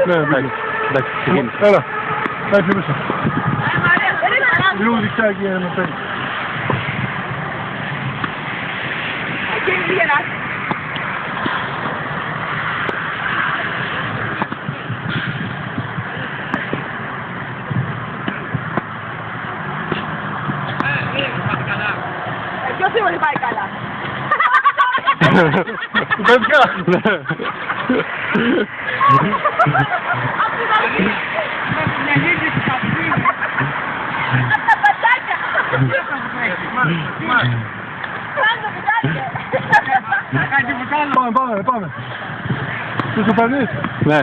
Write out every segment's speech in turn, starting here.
Ναι, εντάξει, ξεκίνησε. Έλα, πάει πιο πίσω. Λίγο δικτάκι με παίρνει. Ποιος είναι ότι πάει καλά. Του παίρνει καλά. Τα πατάκια. Κάντε πατάκια. Πάμε. Του το παίρνεις. Ναι.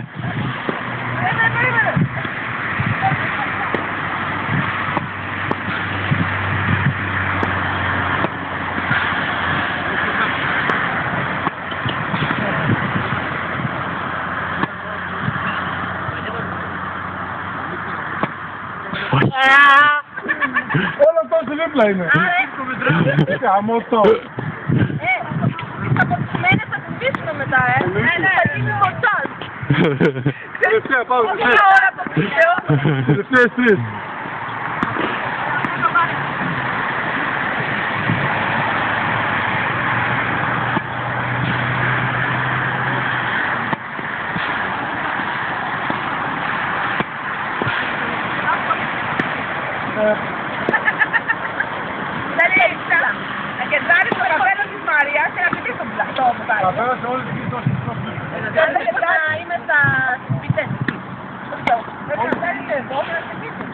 Όλο τόσο δίπλα είναι. Καμώτο. Από τις μένες θα τις πείσουμε μετά, θα γίνει μοτσάλ. Τελευταία, πάμε. Όχι ώρα από πίσω. Τελευταίες τρεις. Να κεντράρεις το καπέλο της Μαρίας και να πετύχει το μπουκάλι. Θα πέρασε όλες τις δόσεις. Να είμαι στα σπιτές. Να κεντράρεις εδώ και να πετύχει.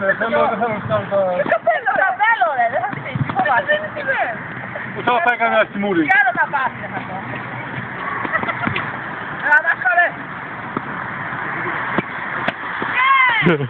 Δεν θέλω να κάνω τα... Καπέλο ρε, δεν θα πετύχει. Δεν είναι σημαίνει. Που θα πάει κανένα στη μούρη. Τι άλλο θα πάθει αυτό. Να χωρές. Όχι.